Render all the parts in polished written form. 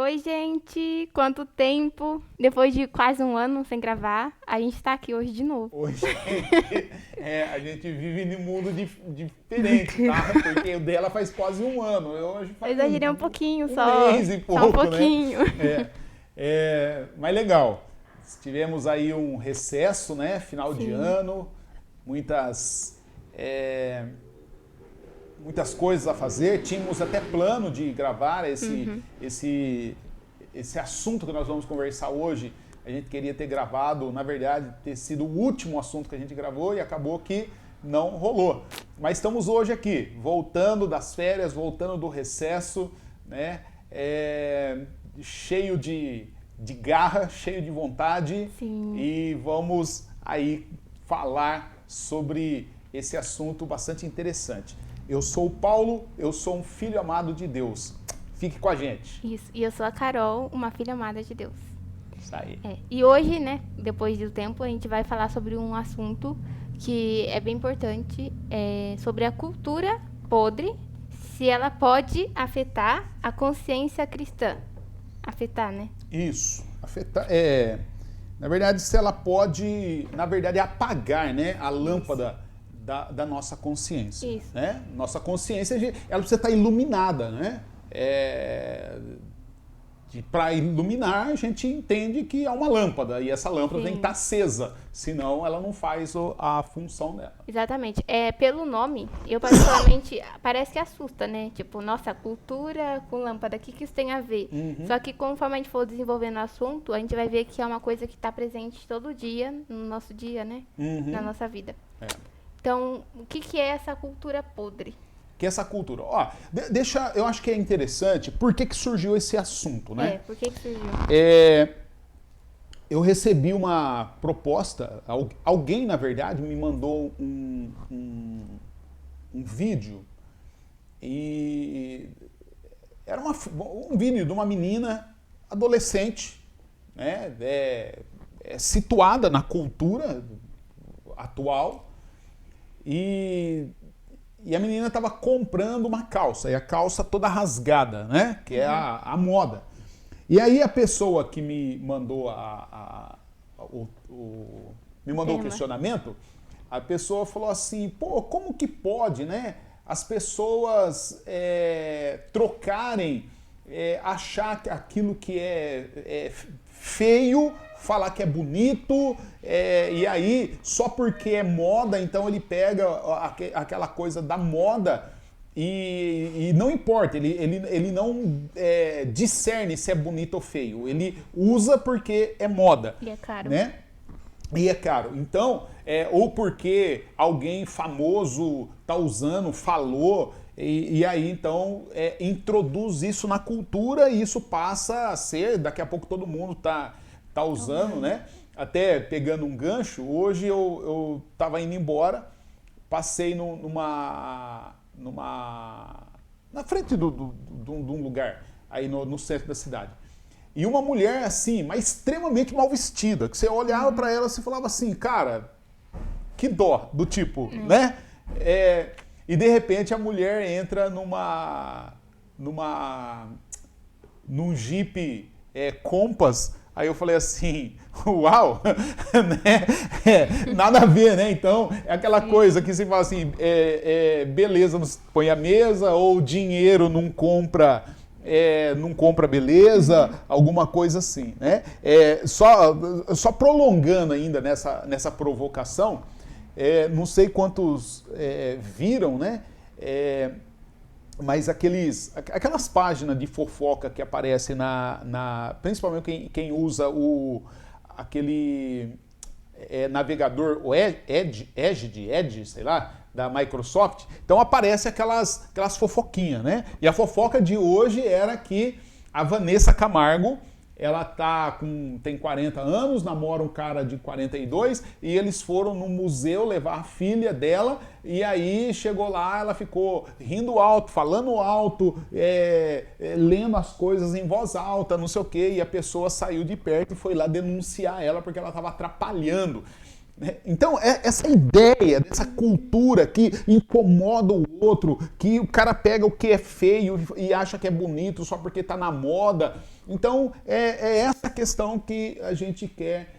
Oi, gente! Quanto tempo! Depois de quase um ano sem gravar, a gente tá aqui hoje de novo. Hoje a gente vive num mundo diferente, tá? Porque o dela faz quase um ano. Eu hoje Eu faz exagerei um pouquinho um só. mês e Só um pouco, né? pouquinho. Mas legal. Tivemos aí um recesso, né? Final de Sim. ano, muitas coisas a fazer. Tínhamos até plano de gravar esse assunto que nós vamos conversar hoje. A gente queria ter gravado, na verdade, ter sido o último assunto que a gente gravou e acabou que não rolou. Mas estamos hoje aqui, voltando das férias, voltando do recesso, né? Cheio de garra, cheio de vontade. Sim. E vamos aí falar sobre esse assunto bastante interessante. Eu sou o Paulo, eu sou um filho amado de Deus. Fique com a gente. Isso. E eu sou a Carol, uma filha amada de Deus. Isso aí. E hoje, né, depois do tempo, a gente vai falar sobre um assunto que é bem importante, sobre a cultura podre, se ela pode afetar a consciência cristã. Afetar, né? Isso. Afetar. Na verdade, se ela pode, na verdade, apagar, né, a lâmpada da nossa consciência. Isso. Né? Nossa consciência, ela precisa estar iluminada, né? Para iluminar, a gente entende que é uma lâmpada e essa lâmpada tem que estar acesa, senão ela não faz a função dela. Exatamente. Pelo nome, eu particularmente, parece que assusta, né? Tipo, nossa, cultura com lâmpada, o que isso tem a ver? Só que conforme a gente for desenvolvendo o assunto, a gente vai ver que é uma coisa que está presente todo dia, no nosso dia, né? Na nossa vida. Então, o que é essa cultura podre? Que essa cultura. Eu acho que é interessante, por que surgiu esse assunto, né? Por que surgiu? Eu recebi uma proposta, alguém, na verdade, me mandou um vídeo, e era um vídeo de uma menina adolescente, né? Situada na cultura atual, e a menina estava comprando uma calça, e a calça toda rasgada, né? Que é a moda. E aí a pessoa que me mandou o questionamento, a pessoa falou assim, pô, como que pode, né? As pessoas trocarem, achar que aquilo que é feio, falar que é bonito, e aí, só porque é moda, então ele pega aquela coisa da moda e não importa, ele não discerne se é bonito ou feio, ele usa porque é moda. E é caro. Né? E é caro. Então, ou porque alguém famoso está usando, falou, e aí então introduz isso na cultura e isso passa a ser, daqui a pouco todo mundo tá usando, né? Até pegando um gancho, hoje eu tava indo embora, passei na frente de um lugar, aí no centro da cidade. E uma mulher assim, mas extremamente mal vestida, que você olhava para ela e falava assim, cara, que dó, do tipo, né? E de repente a mulher entra num Jeep Compass. Aí eu falei assim, uau, né? Nada a ver, né? Então, é aquela coisa que você fala assim, beleza não põe a mesa, ou dinheiro não compra beleza, alguma coisa assim, né? Só prolongando ainda nessa provocação, não sei quantos viram, né? Mas aquelas páginas de fofoca que aparecem principalmente quem usa aquele navegador, o Edge, sei lá, da Microsoft, então aparece aquelas fofoquinhas, né? E a fofoca de hoje era que a Vanessa Camargo, ela tem 40 anos, namora um cara de 42, e eles foram no museu levar a filha dela, e aí chegou lá, ela ficou rindo alto, falando alto, lendo as coisas em voz alta, não sei o quê, e a pessoa saiu de perto e foi lá denunciar ela porque ela estava atrapalhando. Então, essa ideia dessa cultura que incomoda o outro, que o cara pega o que é feio e acha que é bonito só porque está na moda. Então, é essa questão que a gente quer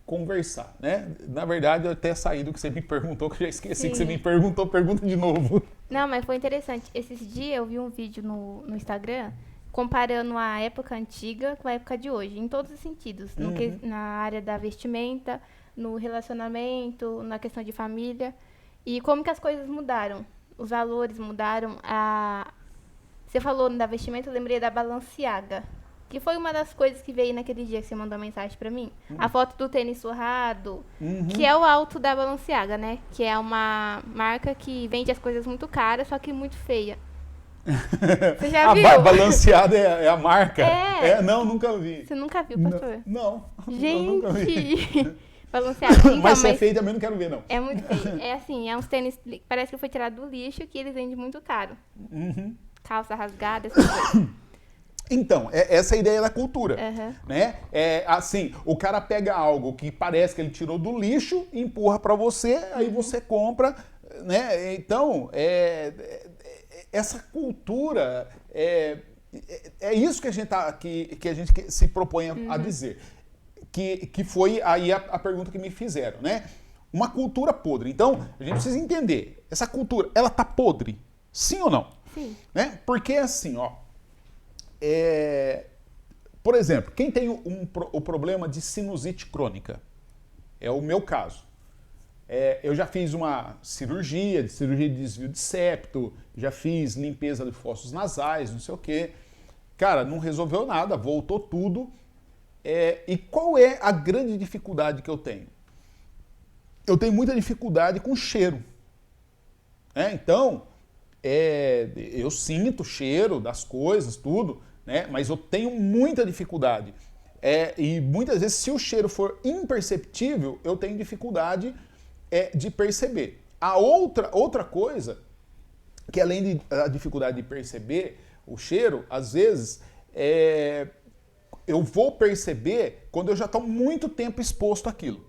conversar, né? Na verdade, eu até saí do que você me perguntou, que eu já esqueci. Sim. Que você me perguntou, pergunta de novo. Não, mas foi interessante. Esses dias eu vi um vídeo no Instagram comparando a época antiga com a época de hoje, em todos os sentidos. Na área da vestimenta, no relacionamento, na questão de família. E como que as coisas mudaram. Os valores mudaram. Você falou da vestimenta, eu lembrei da Balenciaga, que foi uma das coisas que veio naquele dia que você mandou uma mensagem pra mim. A foto do tênis surrado, que é o alto da Balenciaga, né? Que é uma marca que vende as coisas muito caras, só que muito feia. Você já viu? A Balenciaga é a marca? Não, nunca vi. Você nunca viu, pastor? Não. Gente! Eu nunca vi. Balenciaga. Então, mas se é feio também não quero ver, não. É muito feio. É assim, é uns tênis, parece que foi tirado do lixo, que eles vendem muito caro. Calça rasgada, essas coisas. Então, essa é a ideia da cultura, né? Assim, o cara pega algo que parece que ele tirou do lixo, empurra para você, aí você compra, né? Então, essa cultura, é isso que a gente, que a gente se propõe a dizer. Que foi aí a pergunta que me fizeram, né? Uma cultura podre. Então, a gente precisa entender, essa cultura, ela tá podre? Sim ou não? Sim. Né? Porque assim, ó, por exemplo, quem tem o problema de sinusite crônica, é o meu caso. Eu já fiz uma cirurgia de desvio de septo, já fiz limpeza de fossos nasais, não sei o quê. Cara, não resolveu nada, voltou tudo. E qual é a grande dificuldade que eu tenho? Eu tenho muita dificuldade com cheiro. Então, eu sinto o cheiro das coisas, tudo, né? Mas eu tenho muita dificuldade. E muitas vezes, se o cheiro for imperceptível, eu tenho dificuldade de perceber. A outra coisa, que além da dificuldade de perceber o cheiro, às vezes, eu vou perceber quando eu já estou muito tempo exposto àquilo.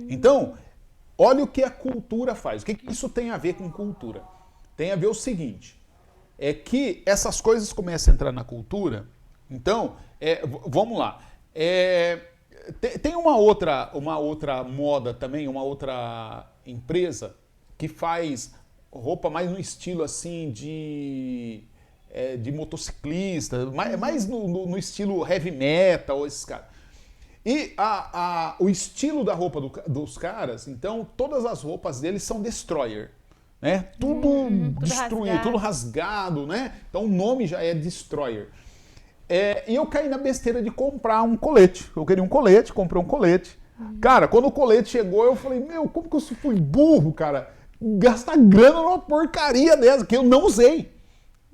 Então, olha o que a cultura faz. O que isso tem a ver com cultura? Tem a ver o seguinte, é que essas coisas começam a entrar na cultura. Então, vamos lá. Tem uma outra moda também, uma outra empresa que faz roupa mais no estilo assim de motociclista, mais no estilo heavy metal, esses caras. E o estilo da roupa dos caras, então todas as roupas deles são destroyer, né? Tudo destruído, tudo rasgado, né? Então o nome já é destroyer. E eu caí na besteira de comprar um colete. Eu queria um colete, comprei um colete. Cara, quando o colete chegou, eu falei, como que eu fui burro, cara? Gastar grana numa porcaria dessa, que eu não usei.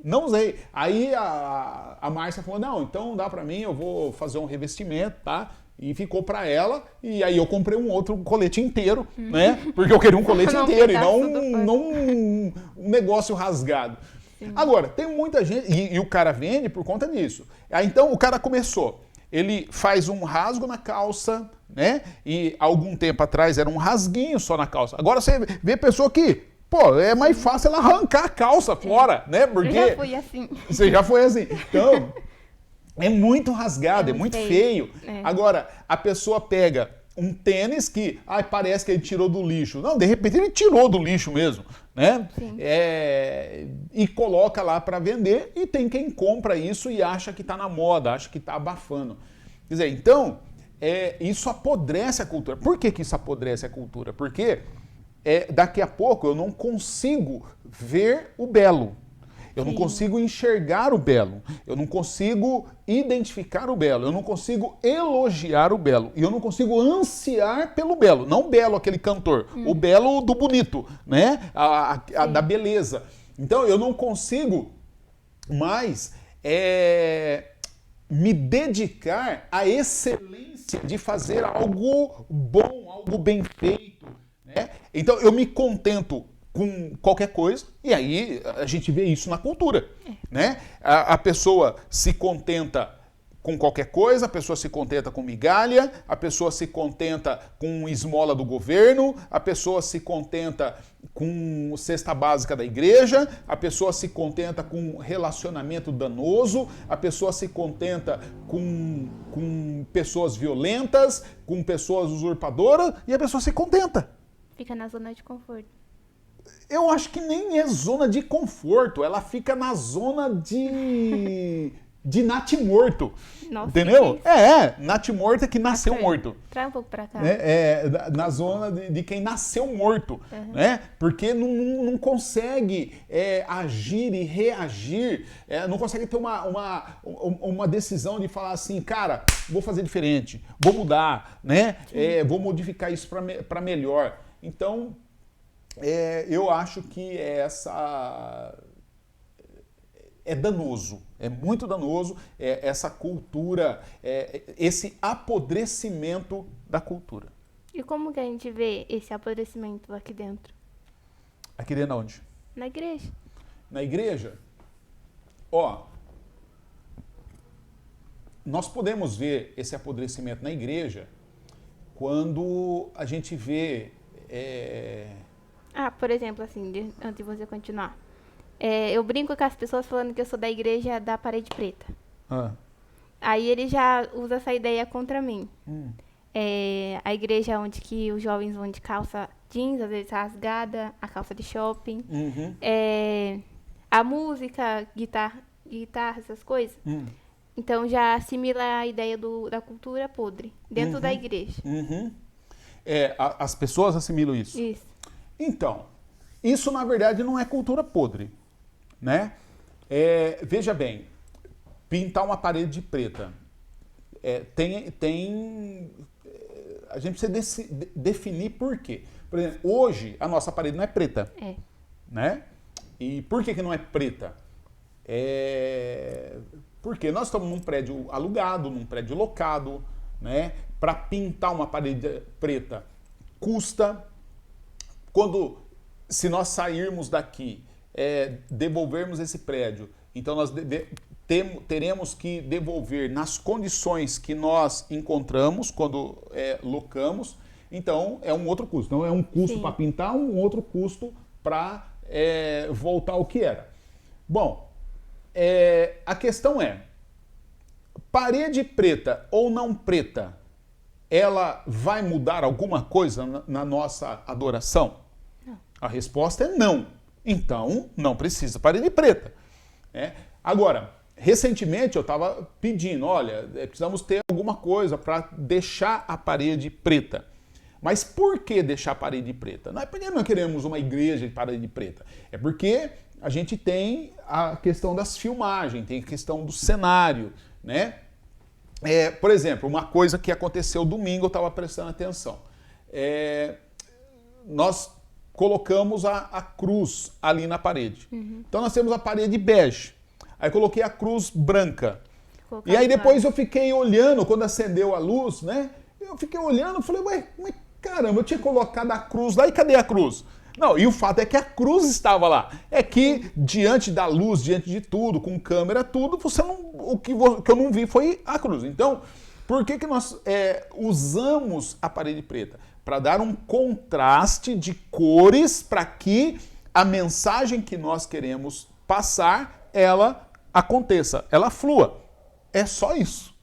Não usei. Aí a Márcia falou, não, então dá pra mim, eu vou fazer um revestimento, tá? E ficou pra ela, e aí eu comprei um outro colete inteiro, né? Porque eu queria um colete inteiro e não um negócio rasgado. Sim. Agora, tem muita gente, e o cara vende por conta disso. Aí então o cara começou, ele faz um rasgo na calça, né? E algum tempo atrás era um rasguinho só na calça. Agora você vê pessoa que, é mais fácil ela arrancar a calça fora, né? Porque eu já fui assim. Você já foi assim. Então, é muito rasgado, é muito feio. Agora, a pessoa pega um tênis que parece que ele tirou do lixo. Não, de repente ele tirou do lixo mesmo, né? E coloca lá para vender e tem quem compra isso e acha que está na moda, acha que está abafando. Quer dizer, então, isso apodrece a cultura. Por que isso apodrece a cultura? Porque daqui a pouco eu não consigo ver o belo. Eu não consigo enxergar o belo, eu não consigo identificar o belo, eu não consigo elogiar o belo, e eu não consigo ansiar pelo belo, não o belo aquele cantor, o belo do bonito, né? Da beleza. Então eu não consigo mais me dedicar à excelência de fazer algo bom, algo bem feito, né? Então eu me contento com qualquer coisa, e aí a gente vê isso na cultura, né? A pessoa se contenta com qualquer coisa, a pessoa se contenta com migalha, a pessoa se contenta com esmola do governo, a pessoa se contenta com cesta básica da igreja, a pessoa se contenta com relacionamento danoso, a pessoa se contenta com pessoas violentas, com pessoas usurpadoras, e a pessoa se contenta. Fica na zona de conforto. Eu acho que nem é zona de conforto, ela fica na zona de natimorto. Nossa, entendeu? Natimorto é que nasceu morto. Traz um pouco pra cá. Na zona de quem nasceu morto, né? Porque não consegue agir e reagir, não consegue ter uma decisão de falar assim, cara, vou fazer diferente, vou mudar, né? Vou modificar isso para melhor. Então, eu acho que é danoso, é muito danoso essa cultura, esse apodrecimento da cultura. E como que a gente vê esse apodrecimento aqui dentro? Aqui dentro de onde? Na igreja. Na igreja? Nós podemos ver esse apodrecimento na igreja quando a gente vê... por exemplo, assim, antes de você continuar. Eu brinco com as pessoas falando que eu sou da igreja da parede preta. Aí ele já usa essa ideia contra mim. A igreja onde que os jovens vão de calça jeans, às vezes rasgada, a calça de shopping. A música, guitarra, essas coisas. Então já assimila a ideia da cultura podre dentro da igreja. As pessoas assimilam isso. Isso. Então, isso na verdade não é cultura podre, né? Veja bem, pintar uma parede de preta, a gente precisa definir por quê. Por exemplo, hoje a nossa parede não é preta, né? E por que não é preta? Porque nós estamos num prédio alugado, num prédio locado, né? Para pintar uma parede preta custa. Se nós sairmos daqui, devolvermos esse prédio, então nós teremos que devolver nas condições que nós encontramos quando locamos. Então é um outro custo. Então é um custo para pintar, um outro custo para voltar ao que era. Bom, a questão parede preta ou não preta, ela vai mudar alguma coisa na nossa adoração? Não. A resposta é não. Então, não precisa parede preta. Agora, recentemente eu estava pedindo, olha, precisamos ter alguma coisa para deixar a parede preta. Mas por que deixar a parede preta? Não é porque nós queremos uma igreja de parede preta. É porque a gente tem a questão das filmagens, tem a questão do cenário, né? Por exemplo, uma coisa que aconteceu domingo, eu estava prestando atenção. Nós colocamos a cruz ali na parede. Então nós temos a parede bege. Aí coloquei a cruz branca. E aí depois eu fiquei olhando, quando acendeu a luz, né? Eu fiquei olhando e falei, mas caramba, eu tinha colocado a cruz lá e cadê a cruz? Não, e o fato é que a cruz estava lá. É que diante da luz, diante de tudo, com câmera, tudo, o que eu não vi foi a cruz. Então, por que nós usamos a parede preta? Para dar um contraste de cores para que a mensagem que nós queremos passar, ela aconteça, ela flua. É só isso.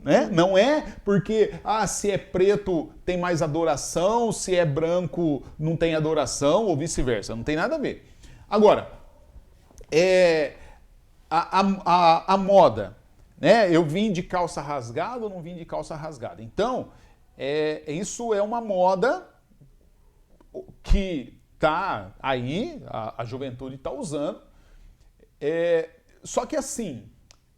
Né? Não é porque se é preto tem mais adoração, se é branco não tem adoração, ou vice-versa. Não tem nada a ver. Agora, a moda. Né? Eu vim de calça rasgada ou não vim de calça rasgada? Então, isso é uma moda que está aí, a juventude está usando. Só que assim...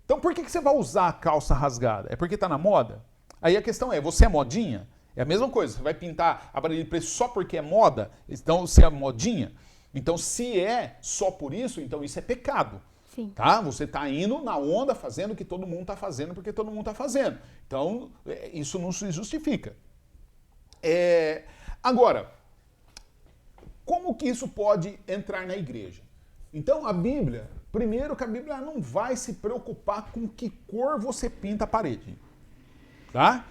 Então por que você vai usar a calça rasgada? É porque está na moda? Aí a questão você é modinha? É a mesma coisa, você vai pintar a parede de preto só porque é moda? Então você é modinha? Então se é só por isso, então isso é pecado. Sim. Tá? Você está indo na onda fazendo o que todo mundo está fazendo porque todo mundo está fazendo. Então isso não se justifica. Agora, como que isso pode entrar na igreja? Então a Bíblia Primeiro que a Bíblia não vai se preocupar com que cor você pinta a parede. Tá?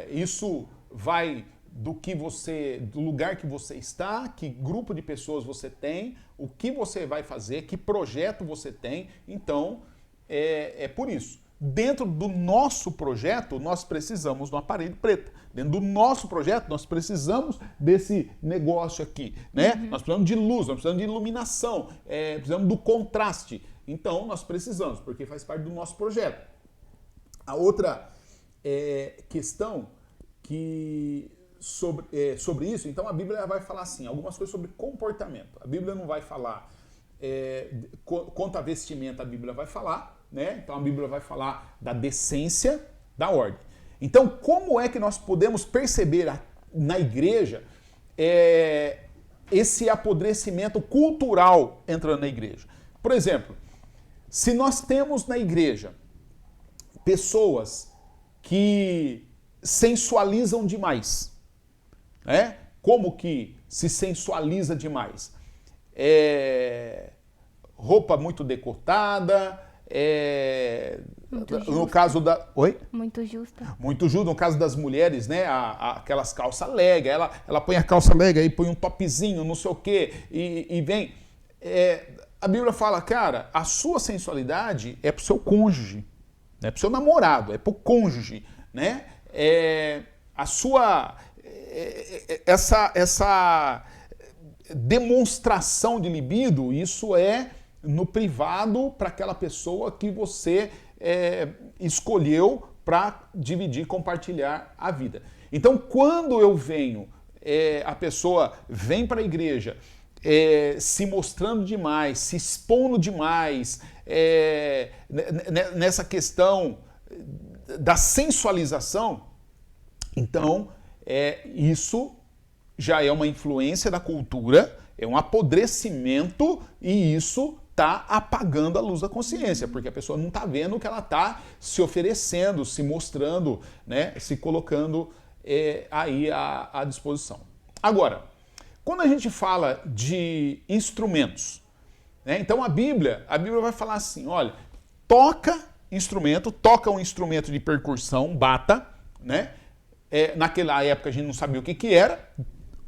Isso vai do lugar que você está, que grupo de pessoas você tem, o que você vai fazer, que projeto você tem. Então, é por isso. Dentro do nosso projeto, nós precisamos de uma parede preta. Dentro do nosso projeto, nós precisamos desse negócio aqui, né? Nós precisamos de luz, nós precisamos de iluminação, precisamos do contraste. Então, nós precisamos, porque faz parte do nosso projeto. A outra questão que sobre isso, então a Bíblia vai falar assim, algumas coisas sobre comportamento. A Bíblia não vai falar quanto a vestimenta, a Bíblia vai falar, né? Então a Bíblia vai falar da decência, da ordem. Então, como é que nós podemos perceber na igreja esse apodrecimento cultural entrando na igreja? Por exemplo, se nós temos na igreja pessoas que sensualizam demais, né? Como que se sensualiza demais? Roupa muito decotada, no caso da... Oi? Muito justa. Muito justa. No caso das mulheres, né? Aquelas calças lega, ela põe a calça lega e põe um topzinho, não sei o quê, e vem... a Bíblia fala, cara, a sua sensualidade é pro seu cônjuge, é pro seu namorado, é pro cônjuge, né? A sua... essa demonstração de libido, isso é no privado para aquela pessoa que você escolheu para dividir, compartilhar a vida. Então, quando eu venho, a pessoa vem para a igreja se mostrando demais, se expondo demais, nessa questão da sensualização, então isso já é uma influência da cultura, é um apodrecimento e isso está apagando a luz da consciência, porque a pessoa não está vendo que ela está se oferecendo, se mostrando, né, se colocando aí à disposição. Agora, quando a gente fala de instrumentos, né, então a Bíblia vai falar assim, olha, toca um instrumento de percussão, bata, né? Naquela época a gente não sabia o que era.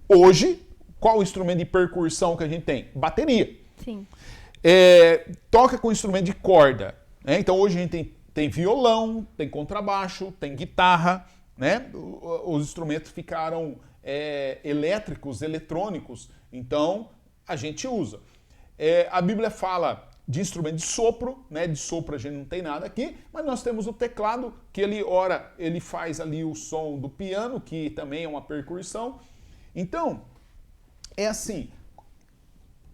Hoje, qual o instrumento de percussão que a gente tem? Bateria. Sim. Toca com instrumento de corda, né? Então hoje a gente tem violão, tem contrabaixo, tem guitarra, né? Os instrumentos ficaram elétricos, eletrônicos, então a gente usa. A Bíblia fala de instrumento de sopro, né? De sopro a gente não tem nada aqui, mas nós temos o teclado, que ele faz ali o som do piano, que também é uma percussão. Então, é assim,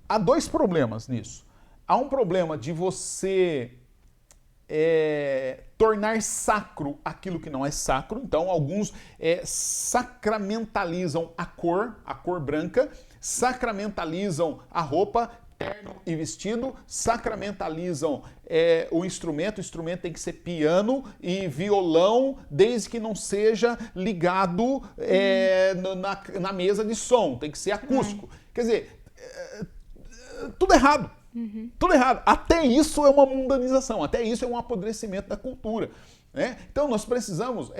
há dois problemas nisso. Há um problema de você tornar sacro aquilo que não é sacro. Então, alguns sacramentalizam a cor branca, sacramentalizam a roupa, terno e vestido, sacramentalizam o instrumento tem que ser piano e violão, desde que não seja ligado na mesa de som, tem que ser acústico. Quer dizer, tudo errado. Tudo errado. Até isso é uma mundanização, até isso é um apodrecimento da cultura. Né? Então nós precisamos,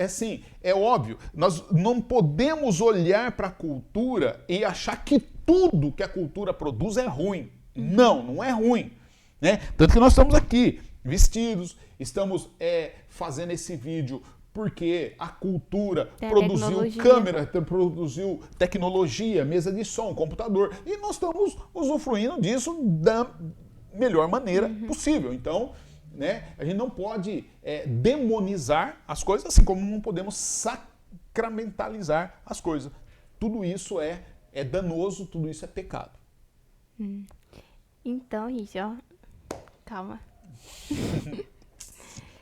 é óbvio, nós não podemos olhar para a cultura e achar que tudo que a cultura produz é ruim. Não é ruim. Né? Tanto que nós estamos aqui, vestidos, estamos fazendo esse vídeo porque a cultura produziu câmera, produziu tecnologia, mesa de som, computador, e nós estamos usufruindo disso da melhor maneira possível. Então, né, a gente não pode demonizar as coisas, assim como não podemos sacramentalizar as coisas. Tudo isso é danoso, tudo isso é pecado. Então, gente, ó, calma.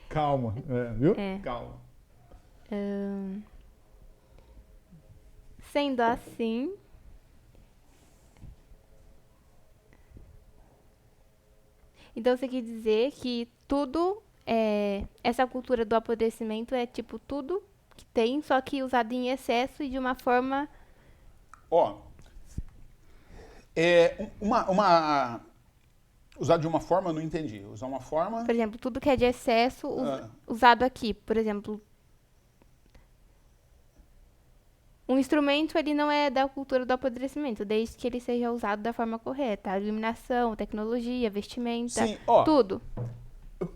Calma, viu? Calma. Sendo assim, então você quer dizer que tudo, essa cultura do apodrecimento é tipo tudo que tem, só que usado em excesso e de uma forma... Usar de uma forma, eu não entendi. Usar uma forma... Por exemplo, tudo que é de excesso usado aqui. Por exemplo, um instrumento, ele não é da cultura do apodrecimento, desde que ele seja usado da forma correta. A iluminação, tecnologia, vestimenta, Sim, ó, tudo.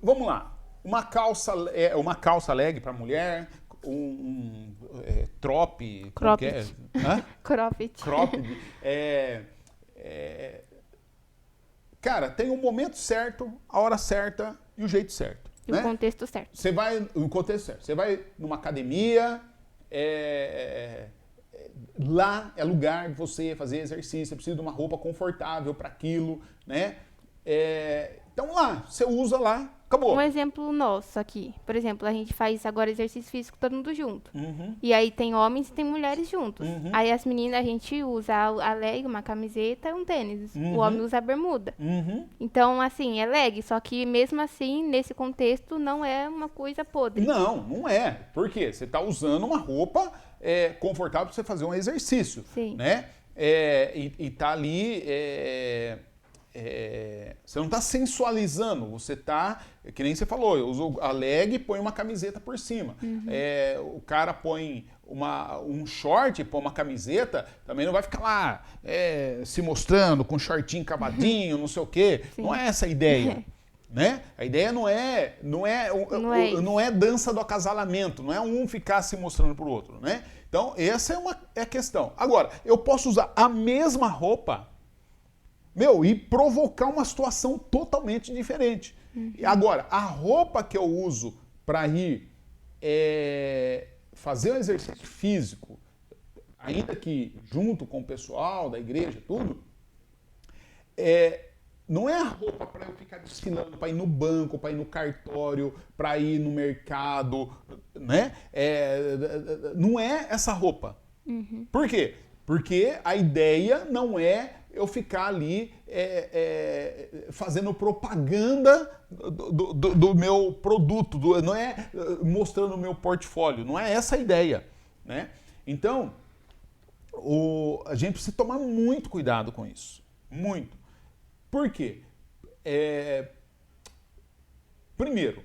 Vamos lá. Uma calça leg para mulher, cropped. Cropped. Cropped. Cara, tem o momento certo, a hora certa e o jeito certo. E né? o contexto certo. Você vai no contexto certo. Você vai numa academia, lá é lugar de você fazer exercício, você precisa de uma roupa confortável para aquilo, né? Então lá, você usa lá, acabou. Um exemplo nosso aqui. Por exemplo, a gente faz agora exercício físico todo mundo junto. E aí tem homens e tem mulheres juntos. Aí as meninas, a gente usa a leg, uma camiseta e um tênis. O homem usa a bermuda. Então, assim, é leg, só que mesmo assim, nesse contexto, não é uma coisa podre. Não é. Por quê? Você está usando uma roupa confortável para você fazer um exercício. Sim. Né? E tá ali... você não está sensualizando, você está, que nem você falou, eu uso a leg e põe uma camiseta por cima. O cara põe um short, põe uma camiseta, também não vai ficar lá se mostrando com shortinho cavadinho, não sei o quê. Sim. Não é essa a ideia. Né? A ideia não é dança do acasalamento, não é um ficar se mostrando para o outro. Né? Então, essa é a questão. Agora, eu posso usar a mesma roupa e provocar uma situação totalmente diferente. Agora, a roupa que eu uso para ir fazer um exercício físico, ainda que junto com o pessoal da igreja, tudo, não é a roupa para eu ficar desfilando, para ir no banco, para ir no cartório, para ir no mercado, né? Não é essa roupa. Por quê? Porque a ideia não é eu ficar ali fazendo propaganda do meu produto, não é mostrando o meu portfólio, não é essa a ideia. Né? Então, a gente precisa tomar muito cuidado com isso. Muito. Por quê? Primeiro,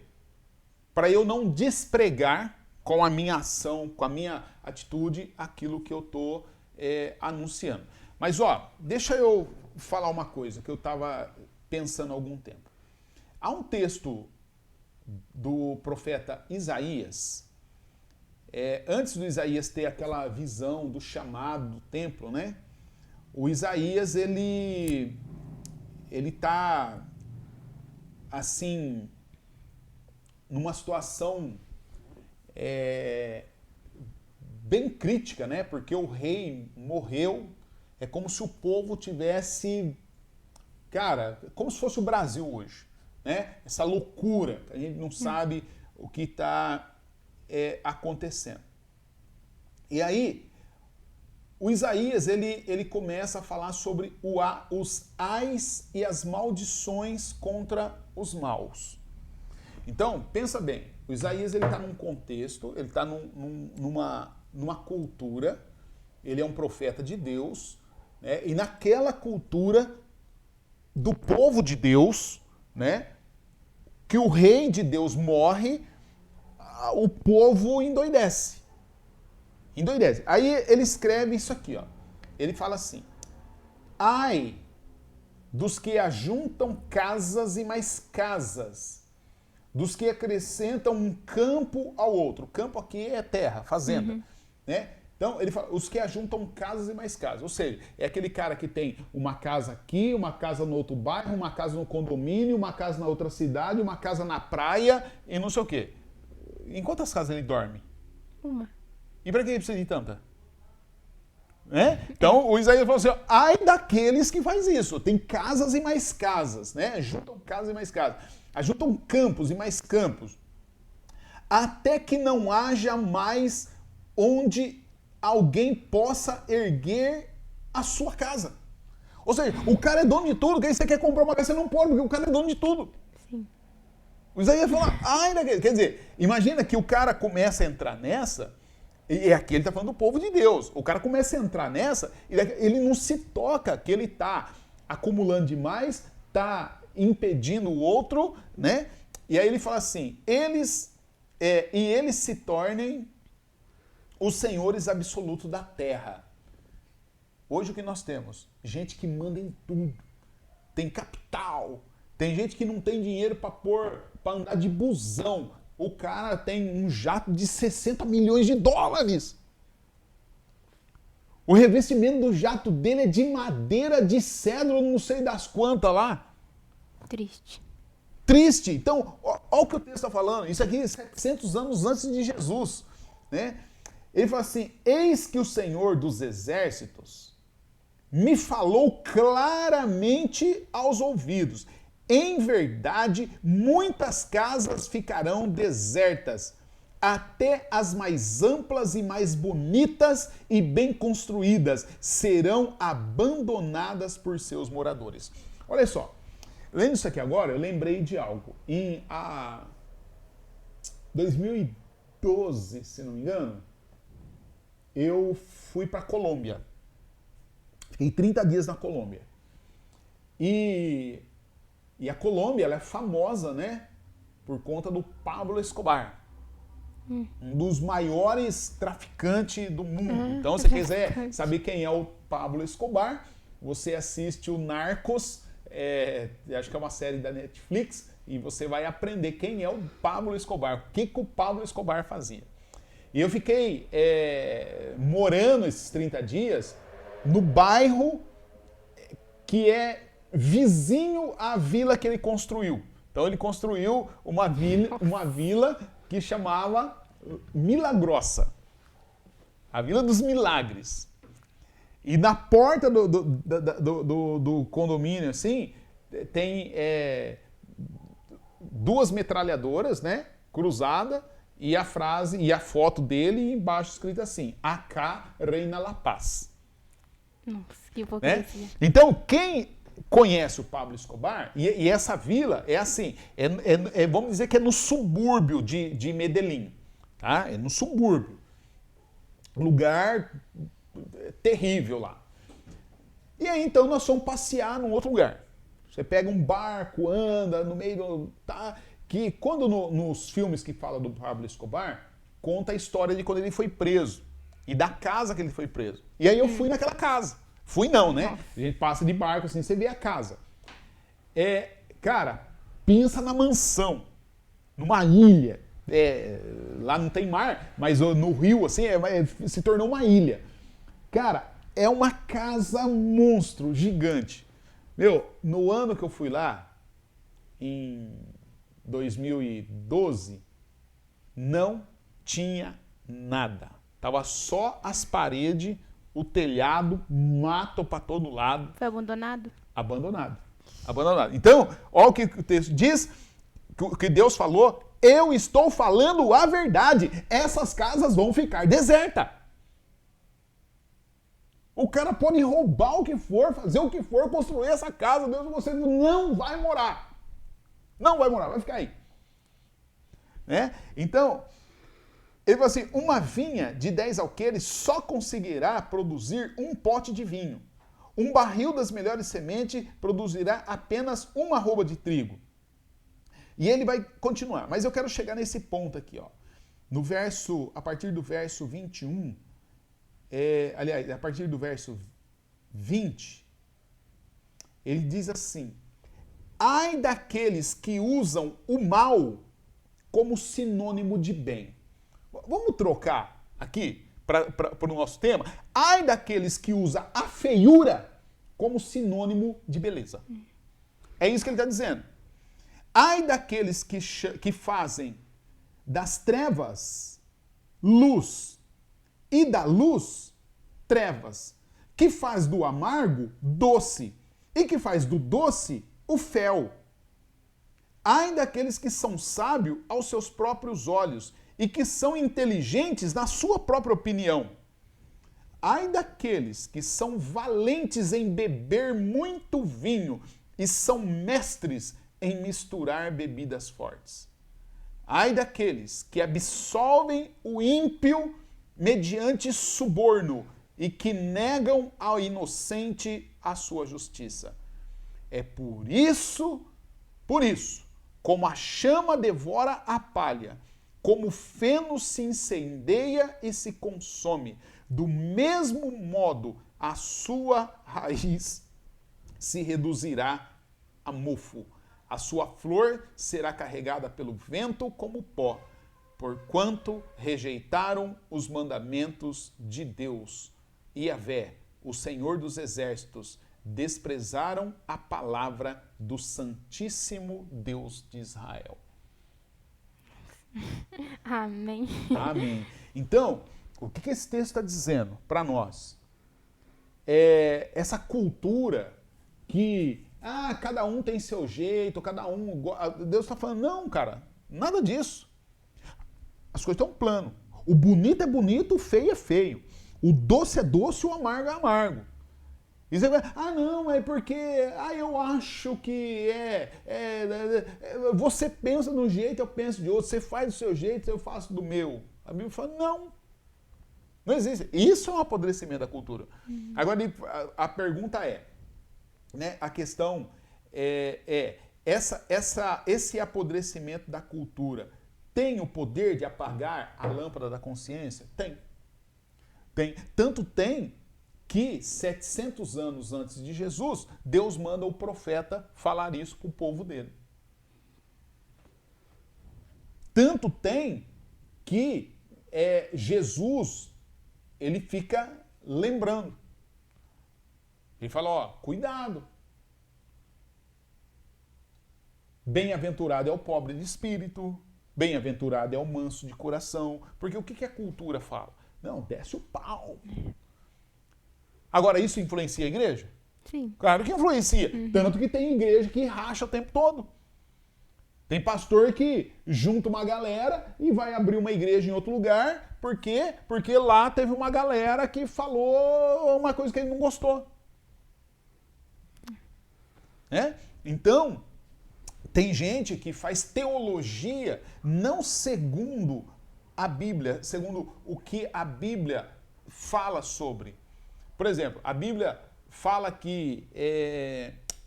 para eu não despregar com a minha ação, com a minha atitude, aquilo que eu estou anunciando. Mas, deixa eu falar uma coisa que eu estava pensando há algum tempo. Há um texto do profeta Isaías, antes do Isaías ter aquela visão do chamado do templo, né? O Isaías, ele está, assim, numa situação bem crítica, né? Porque o rei morreu. É como se o povo tivesse, cara, como se fosse o Brasil hoje, né? Essa loucura, a gente não sabe o que está acontecendo. E aí, o Isaías, ele começa a falar sobre os ais e as maldições contra os maus. Então, pensa bem, o Isaías está num contexto, ele está numa cultura, ele é um profeta de Deus, né? E naquela cultura do povo de Deus, né? Que o rei de Deus morre, o povo endoidece. Aí ele escreve isso aqui, ele fala assim: ai dos que ajuntam casas e mais casas, dos que acrescentam um campo ao outro. Campo aqui é terra, fazenda, né? Então, ele fala, os que ajuntam casas e mais casas. Ou seja, é aquele cara que tem uma casa aqui, uma casa no outro bairro, uma casa no condomínio, uma casa na outra cidade, uma casa na praia e não sei o quê. Em quantas casas ele dorme? Uma. E para que ele precisa de tanta? Né? Então, o Isaías falou assim, ai daqueles que faz isso. Tem casas e mais casas, né? Ajuntam casas e mais casas. Ajuntam campos e mais campos. Até que não haja mais onde alguém possa erguer a sua casa. Ou seja, o cara é dono de tudo, que aí você quer comprar uma casa, você não pode, porque o cara é dono de tudo. Sim. O Isaías fala, ai daquele. Quer dizer, imagina que o cara começa a entrar nessa, e aqui ele está falando do povo de Deus. O cara começa a entrar nessa, e ele não se toca que ele está acumulando demais, está impedindo o outro, né? E aí ele fala assim, eles se tornem os senhores absolutos da terra. Hoje o que nós temos? Gente que manda em tudo. Tem capital. Tem gente que não tem dinheiro para andar de busão. O cara tem um jato de 60 milhões de dólares. O revestimento do jato dele é de madeira de cedro, não sei das quantas lá. Triste. Triste. Então, olha o que o texto está falando. Isso aqui é 700 anos antes de Jesus. Né? Ele fala assim, eis que o Senhor dos Exércitos me falou claramente aos ouvidos. Em verdade, muitas casas ficarão desertas, até as mais amplas e mais bonitas e bem construídas serão abandonadas por seus moradores. Olha só, lendo isso aqui agora, eu lembrei de algo. Em 2012, se não me engano, eu fui para a Colômbia. Fiquei 30 dias na Colômbia. E a Colômbia, ela é famosa, né? Por conta do Pablo Escobar. Um dos maiores traficantes do mundo. Então, se você quiser saber quem é o Pablo Escobar, você assiste o Narcos, acho que é uma série da Netflix, e você vai aprender quem é o Pablo Escobar, o que o Pablo Escobar fazia. E eu fiquei morando esses 30 dias no bairro que é vizinho à vila que ele construiu. Então ele construiu uma vila que chamava Milagrosa, a Vila dos Milagres. E na porta do condomínio, assim, tem duas metralhadoras, né, cruzada, e a frase, e a foto dele embaixo escrita assim, Acá reina la paz. Nossa, que hipocrisia. Né? Então, quem conhece o Pablo Escobar, e essa vila é assim, vamos dizer que é no subúrbio de Medellín, tá? É no subúrbio. Lugar terrível lá. E aí, então, nós fomos passear num outro lugar. Você pega um barco, anda no meio do... Tá, que quando nos filmes que falam do Pablo Escobar, conta a história de quando ele foi preso. E da casa que ele foi preso. E aí eu fui naquela casa. Fui não, né? A gente passa de barco assim, você vê a casa. Cara, pensa na mansão. Numa ilha. Lá não tem mar, mas no rio, assim, se tornou uma ilha. Cara, é uma casa monstro, gigante. Meu, no ano que eu fui lá, em 2012, não tinha nada. Tava só as paredes, o telhado, mato para todo lado. Foi abandonado? Abandonado. Então, olha o que o texto diz, que Deus falou, eu estou falando a verdade. Essas casas vão ficar desertas. O cara pode roubar o que for, fazer o que for, construir essa casa, Deus, você não vai morar. Não vai morar, vai ficar aí. Né? Então, ele falou assim, uma vinha de 10 alqueires só conseguirá produzir um pote de vinho. Um barril das melhores sementes produzirá apenas uma arroba de trigo. E ele vai continuar. Mas eu quero chegar nesse ponto aqui, ó. A partir do verso 21, aliás, a partir do verso 20, ele diz assim, ai daqueles que usam o mal como sinônimo de bem. Vamos trocar aqui para o nosso tema? Ai daqueles que usam a feiura como sinônimo de beleza. É isso que ele está dizendo. Ai daqueles que fazem das trevas luz e da luz trevas, que faz do amargo doce e que faz do doce o fel. Ai daqueles que são sábios aos seus próprios olhos e que são inteligentes na sua própria opinião. Ai daqueles que são valentes em beber muito vinho e são mestres em misturar bebidas fortes. Ai daqueles que absolvem o ímpio mediante suborno e que negam ao inocente a sua justiça. É por isso Por isso, como a chama devora a palha, como o feno se incendeia e se consome, do mesmo modo a sua raiz se reduzirá a mofo. A sua flor será carregada pelo vento como pó, porquanto rejeitaram os mandamentos de Deus. Yahvé, o Senhor dos Exércitos, desprezaram a palavra do Santíssimo Deus de Israel. Amém. Amém. Então, o que esse texto está dizendo para nós? Essa cultura que cada um tem seu jeito, cada um... Deus está falando, não, cara, nada disso. As coisas estão plano. O bonito é bonito, o feio é feio. O doce é doce, o amargo é amargo. E você vai, não, é porque eu acho que você pensa de um jeito, eu penso de outro. Você faz do seu jeito, eu faço do meu. A Bíblia fala, não existe. Isso é um apodrecimento da cultura. Agora, a pergunta é, né, a questão esse apodrecimento da cultura tem o poder de apagar a lâmpada da consciência? Tem. Tanto tem que 700 anos antes de Jesus, Deus manda o profeta falar isso para o povo dele. Tanto tem que Jesus, ele fica lembrando. Ele fala, cuidado. Bem-aventurado é o pobre de espírito, bem-aventurado é o manso de coração. Porque o que a cultura fala? Não, desce o pau. Agora, isso influencia a igreja? Sim. Claro que influencia. Tanto que tem igreja que racha o tempo todo. Tem pastor que junta uma galera e vai abrir uma igreja em outro lugar. Por quê? Porque lá teve uma galera que falou uma coisa que ele não gostou. Então, tem gente que faz teologia não segundo a Bíblia, segundo o que a Bíblia fala sobre. Por exemplo, a Bíblia fala que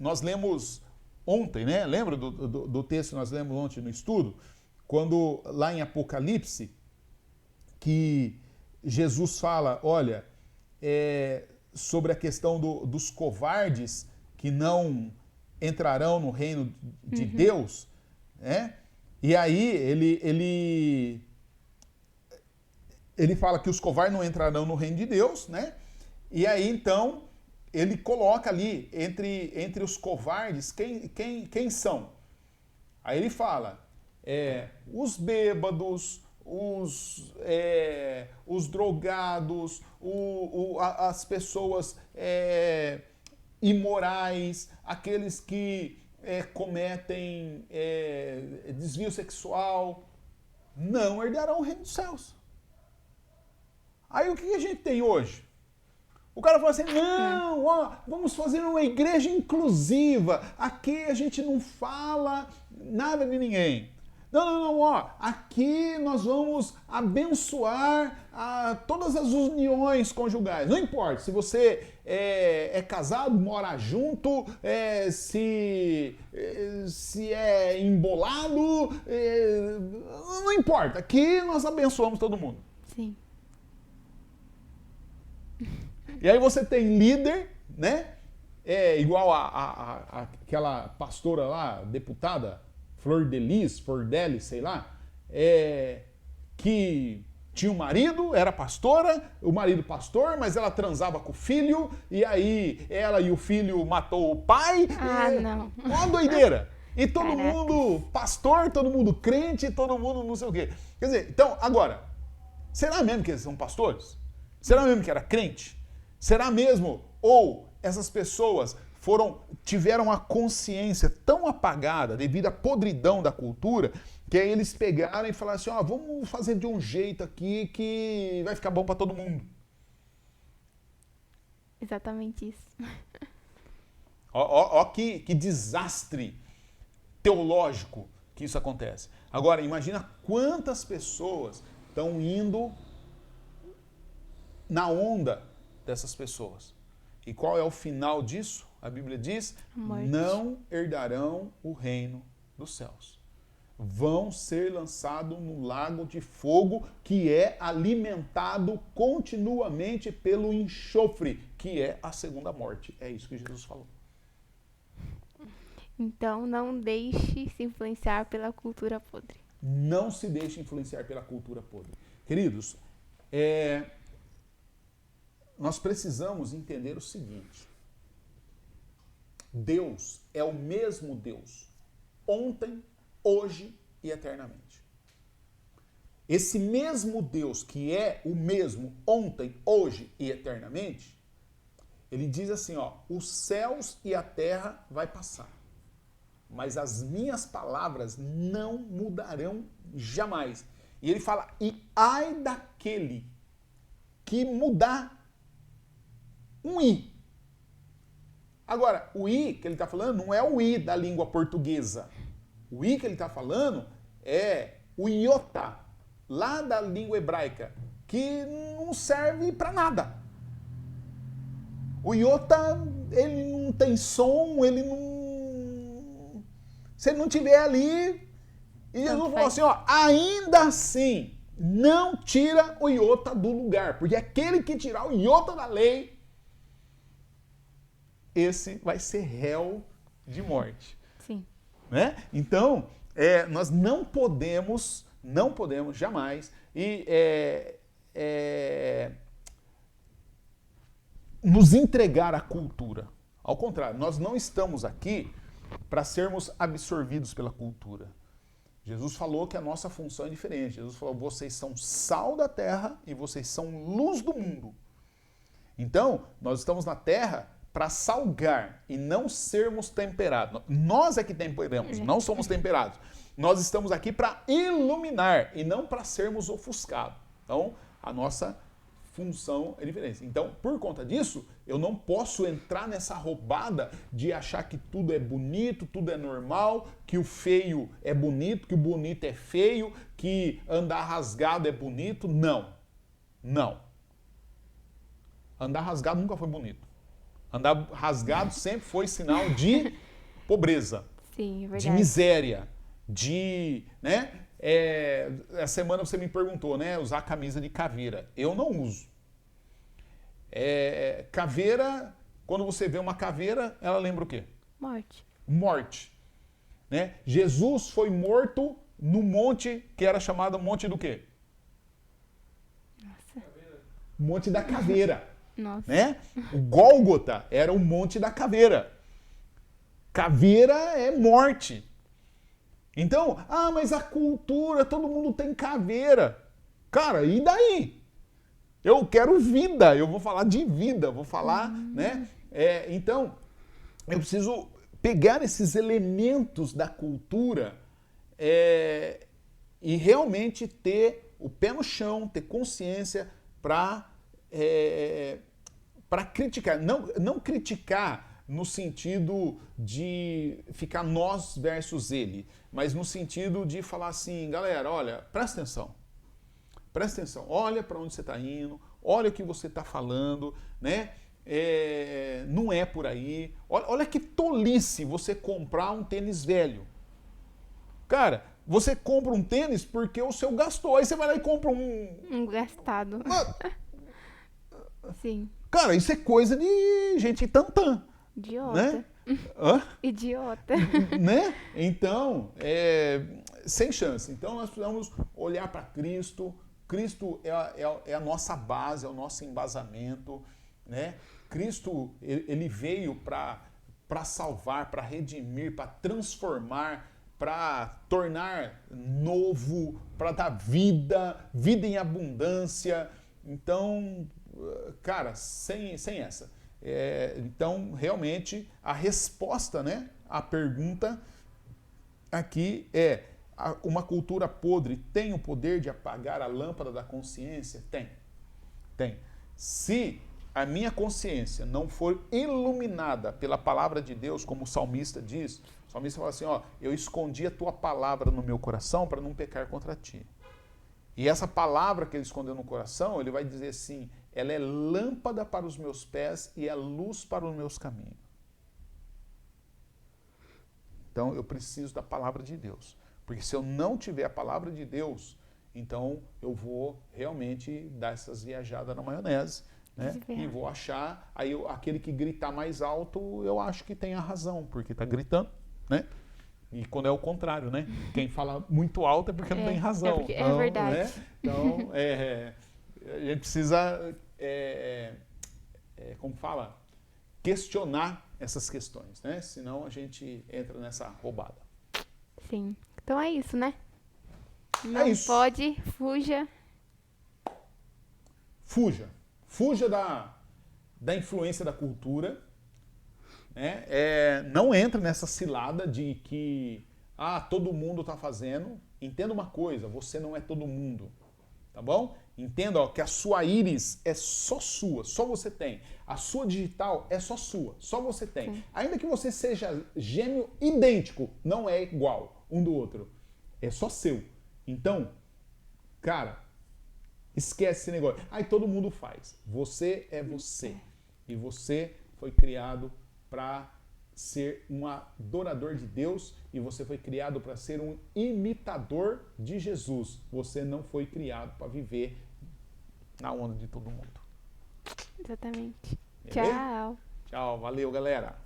nós lemos ontem, né? Lembra do texto que nós lemos ontem no estudo? Quando lá em Apocalipse, que Jesus fala, olha, sobre a questão dos covardes que não entrarão no reino de Deus, né? E aí ele fala que os covardes não entrarão no reino de Deus, né? E aí, então, ele coloca ali, entre os covardes, quem são? Aí ele fala, os bêbados, os drogados, as pessoas imorais, aqueles que cometem desvio sexual, não herdarão o reino dos céus. Aí o que a gente tem hoje? O cara fala assim, vamos fazer uma igreja inclusiva. Aqui a gente não fala nada de ninguém. Não, aqui nós vamos abençoar todas as uniões conjugais. Não importa se você é casado, mora junto, se é embolado, não importa. Aqui nós abençoamos todo mundo. Sim. E aí você tem líder, né? Igual aquela pastora lá, deputada, Flor Delis, sei lá, que tinha um marido, era pastora, o marido pastor, mas ela transava com o filho, e aí ela e o filho matou o pai. Não. Uma doideira. E todo Caraca. mundo pastor, todo mundo crente, todo mundo não sei o quê. Quer dizer, então, agora, será mesmo que eles são pastores? Será mesmo que era crente? Será mesmo? Ou essas pessoas tiveram a consciência tão apagada devido à podridão da cultura, que aí eles pegaram e falaram assim, vamos fazer de um jeito aqui que vai ficar bom para todo mundo. Exatamente isso. Ó que desastre teológico que isso acontece. Agora, imagina quantas pessoas estão indo na onda dessas pessoas. E qual é o final disso? a Bíblia diz, Morte. não herdarão o reino dos céus. Vão ser lançados no lago de fogo, que é alimentado continuamente pelo enxofre, que é a segunda morte. É isso que Jesus falou. Então, não deixe se influenciar pela cultura podre. Não se deixe influenciar pela cultura podre. Queridos, nós precisamos entender o seguinte. Deus é o mesmo Deus, ontem, hoje e eternamente. Esse mesmo Deus que é o mesmo ontem, hoje e eternamente, ele diz assim, ó, os céus e a terra vai passar, mas as minhas palavras não mudarão jamais. E ele fala, e ai daquele que mudar um i. Agora, o i que ele está falando não é o i da língua portuguesa. O i que ele está falando é o iota, lá da língua hebraica, que não serve para nada. O iota, ele não tem som, ele não... Se ele não tiver ali... E Jesus falou assim, ó, ainda assim, não tira o iota do lugar, porque aquele que tirar o iota da lei, esse vai ser réu de morte. Sim. Né? Então, nós não podemos jamais nos entregar à cultura. Ao contrário, nós não estamos aqui para sermos absorvidos pela cultura. Jesus falou que a nossa função é diferente. Jesus falou, vocês são sal da terra e vocês são luz do mundo. Então, nós estamos na terra para salgar e não sermos temperados. Nós é que temperamos, não somos temperados. Nós estamos aqui para iluminar e não para sermos ofuscados. Então, a nossa função é diferente. Então, por conta disso, eu não posso entrar nessa roubada de achar que tudo é bonito, tudo é normal, que o feio é bonito, que o bonito é feio, que andar rasgado é bonito. Não. Não. Andar rasgado nunca foi bonito. Andar rasgado sempre foi sinal de pobreza. Sim, é verdade. De miséria, de, né? Essa semana você me perguntou, né? Usar camisa de caveira. Eu não uso. Caveira, quando você vê uma caveira, ela lembra o quê? Morte. Morte. Né? Jesus foi morto no monte que era chamado Monte do quê? Nossa. Monte da Caveira. Nossa. Né? O Gólgota era o Monte da Caveira. Caveira é morte. Então, mas a cultura, todo mundo tem caveira. Cara, e daí? Eu quero vida, eu vou falar de vida, vou falar, né? Então, eu preciso pegar esses elementos da cultura e realmente ter o pé no chão, ter consciência para criticar. Não criticar no sentido de ficar nós versus ele, mas no sentido de falar assim, galera, olha, presta atenção, olha para onde você está indo, olha o que você está falando, né? Não é por aí. Olha que tolice você comprar um tênis velho. Cara, você compra um tênis porque o seu gastou, aí você vai lá e compra um gastado. Sim. Cara, isso é coisa de gente tantã. Idiota. Né? Hã? Idiota. Né? Então, sem chance. Então, nós precisamos olhar para Cristo. Cristo é a nossa base, é o nosso embasamento. Né? Cristo, ele veio para salvar, para redimir, para transformar, para tornar novo, para dar vida em abundância. Então, cara, sem essa. Então, realmente, a resposta, né, à pergunta aqui é: uma cultura podre tem o poder de apagar a lâmpada da consciência? Tem. Se a minha consciência não for iluminada pela palavra de Deus, como o salmista diz, o salmista fala assim, eu escondi a tua palavra no meu coração para não pecar contra ti. E essa palavra que ele escondeu no coração, ele vai dizer assim, ela é lâmpada para os meus pés e é luz para os meus caminhos. Então eu preciso da palavra de Deus. Porque se eu não tiver a palavra de Deus, então eu vou realmente dar essas viajadas na maionese, né? E vou achar, aí aquele que gritar mais alto, eu acho que tem a razão, porque está gritando, né? E quando é o contrário, né? Quem fala muito alto é porque não tem razão. Então, é verdade. Né? Então, a gente precisa, como fala, questionar essas questões, né? Senão a gente entra nessa roubada. Sim. Então é isso, né? Não É isso. pode, fuja. Fuja. Fuja da influência da cultura. Né? Não entre nessa cilada de que todo mundo está fazendo. Entenda uma coisa, você não é todo mundo. Tá bom? Entenda que a sua íris é só sua, só você tem. A sua digital é só sua, só você tem. Sim. Ainda que você seja gêmeo idêntico, não é igual um do outro. É só seu. Então, cara, esquece esse negócio. Todo mundo faz. Você é você. E você foi criado para ser um adorador de Deus e você foi criado para ser um imitador de Jesus. Você não foi criado para viver na onda de todo mundo. Exatamente. Beleza? Tchau. Tchau, valeu, galera.